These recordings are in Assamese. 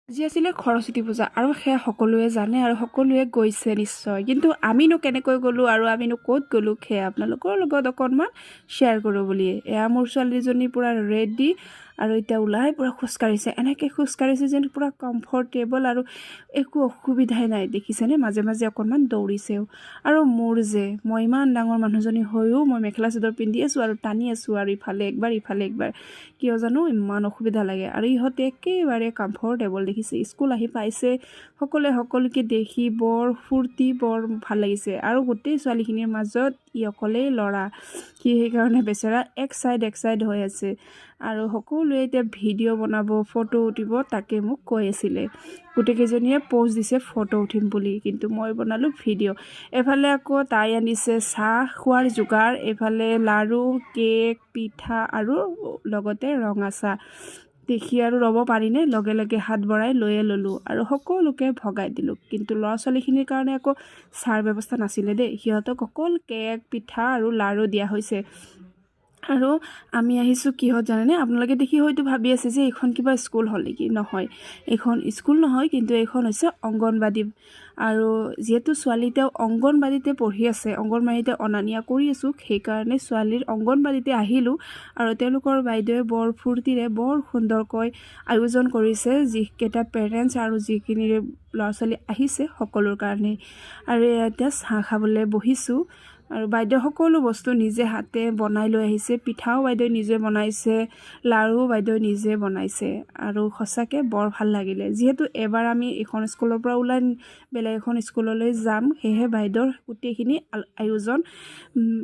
আজি আছিলে সৰস্বতী পূজা আৰু সেয়া সকলোৱে জানে আৰু সকলোৱে গৈছে নিশ্চয়, কিন্তু আমিনো কেনেকৈ গ'লোঁ আৰু আমিনো ক'ত গ'লোঁ সেয়া আপোনালোকৰ লগত অকণমান শ্বেয়াৰ কৰোঁ বুলি। এয়া মোৰ ছোৱালীজনী পূৰা ৰেডি আৰু এতিয়া ওলাই পূৰা খোজকাঢ়িছে, এনেকৈ খোজকাঢ়িছে যেন পূৰা কমফৰ্টেবল আৰু একো অসুবিধাই নাই। দেখিছেনে, মাজে মাজে অকণমান দৌৰিছেও। আৰু মোৰ যে মই ইমান ডাঙৰ মানুহজনী হৈও মই মেখেলা চাদৰ পিন্ধি আছোঁ আৰু টানি আছোঁ আৰু ইফালে একবাৰ কিয় জানো ইমান অসুবিধা লাগে। আৰু ইহঁতে একেবাৰে কমফৰ্টেবল, দেখিছে স্কুল আহি পাইছে, সকলোকে দেখি বৰ ফূৰ্তি, বৰ ভাল লাগিছে। আৰু গোটেই ছোৱালীখিনিৰ মাজত ই অকলেই ল'ৰা, সি সেইকাৰণে বেচেৰা এক চাইড হৈ আছে। আৰু সকলোৱে এতিয়া ভিডিঅ' বনাব, ফটো উঠিব, তাকে মোক কৈ আছিলে। গোটেইকেইজনীয়ে প'জ দিছে ফটো উঠিম বুলি, কিন্তু মই বনালোঁ ভিডিঅ'। এফালে আকৌ তাই আনিছে চাহ খোৱাৰ যোগাৰ, এইফালে লাড়ু, কেক, পিঠা আৰু লগতে ৰঙা চাহ। দেখি আৰু ৰ'ব পাৰিনে, লগে লগে হাত বঢ়াই লৈয়ে ল'লোঁ আৰু সকলোকে ভগাই দিলোঁ। কিন্তু ল'ৰা ছোৱালীখিনিৰ কাৰণে আকৌ চাহৰ ব্যৱস্থা নাছিলে দেই, সিহঁতক অকল কেক, পিঠা আৰু লাড়ু দিয়া হৈছে। আৰু আমি আহিছোঁ কিহত জানেনে, আপোনালোকে দেখি হয়তো ভাবি আছে যে এইখন কিবা স্কুল হ'ল নেকি। নহয়, এইখন স্কুল নহয়, কিন্তু এইখন হৈছে অংগনবাদী। আৰু যিহেতু ছোৱালী তেওঁ অংগনবাদীতে পঢ়ি আছে, অংগনবাদীতে অনা নিয়া কৰি আছোঁ, সেইকাৰণে ছোৱালীৰ অংগনবাদীতে আহিলোঁ। আৰু তেওঁলোকৰ বাইদেৱে বৰ ফূৰ্তিৰে বৰ সুন্দৰকৈ আয়োজন কৰিছে, যিকেইটা পেৰেণ্টছ আৰু যিখিনি ল'ৰা ছোৱালী আহিছে সকলোৰ কাৰণে। আৰু এতিয়া চাহ খাবলৈ বহিছোঁ। আৰু বাইদেউ সকলো বস্তু নিজে হাতে বনাই লৈ আহিছে, পিঠাও বাইদেউ নিজে বনাইছে, লাড়ু বাইদেউ নিজে বনাইছে। আৰু সঁচাকৈ বৰ ভাল লাগিলে। যিহেতু এবাৰ আমি এখন স্কুলৰ পৰা ওলাই বেলেগ এখন স্কুললৈ যাম, সেয়েহে বাইদেউৰ গোটেইখিনি আয়োজন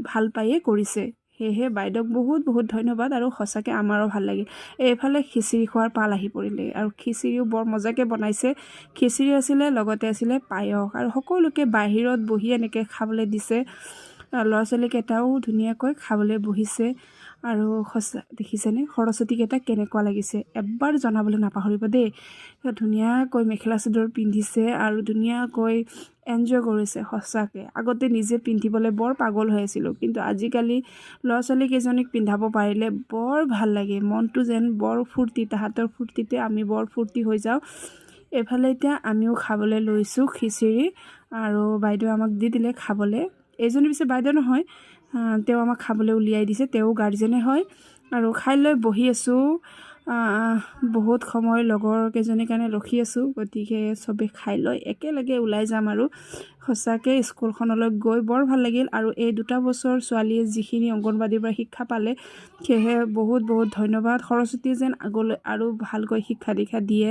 ভাল পায়ে কৰিছে। সেয়েহে বাইদেউক বহুত ধন্যবাদ। আৰু সঁচাকৈ আমাৰো ভাল লাগিল। এইফালে খিচিৰি খোৱাৰ পাল আহি পৰিলে, আৰু খিচিৰিও বৰ মজাকৈ বনাইছে। খিচিৰি আছিলে, লগতে আছিলে পায়স, আৰু সকলোকে বাহিৰত বহি এনেকৈ খাবলৈ দিছে। ল'ৰা ছোৱালীকেইটাও ধুনীয়াকৈ খাবলৈ বহিছে। আৰু দেখিছেনে সৰস্বতীকেইটা কেনেকুৱা লাগিছে, এবাৰ জনাবলৈ নাপাহৰিব দেই। ধুনীয়াকৈ মেখেলা চাদৰ পিন্ধিছে আৰু ধুনীয়াকৈ এনজয় কৰিছে সঁচাকৈ। আগতে নিজে পিন্ধিবলৈ বৰ পাগল হৈ আছিলোঁ, কিন্তু আজিকালি ল'ৰা ছোৱালীকেইজনীক পিন্ধাব পাৰিলে বৰ ভাল লাগে, মনটো যেন বৰ ফূৰ্তি, তাহাঁতৰ ফূৰ্তিতে আমি বৰ ফূৰ্তি হৈ যাওঁ। এইফালে এতিয়া আমিও খাবলৈ লৈছোঁ খিচিৰি, আৰু বাইদেৱে আমাক দি দিলে খাবলৈ। এইজনী পিছে বাইদেউ নহয়, তেওঁ আমাক খাবলৈ উলিয়াই দিছে, তেওঁ গাৰ্জেনে হয়। আৰু খাই লৈ বহি আছোঁ, বহুত সময় লগৰ কেইজনীৰ কাৰণে ৰখি আছোঁ। গতিকে চবেই খাই লৈ একেলগে ওলাই যাম। আৰু সঁচাকৈ স্কুলখনলৈ গৈ বৰ ভাল লাগিল। আৰু এই 2 বছৰ ছোৱালীয়ে যিখিনি অংগনবাদীৰ পৰা শিক্ষা পালে, সেয়েহে বহুত ধন্যবাদ। সৰস্বতীয়ে যেন আগলৈ আৰু ভালকৈ শিক্ষা দীক্ষা দিয়ে।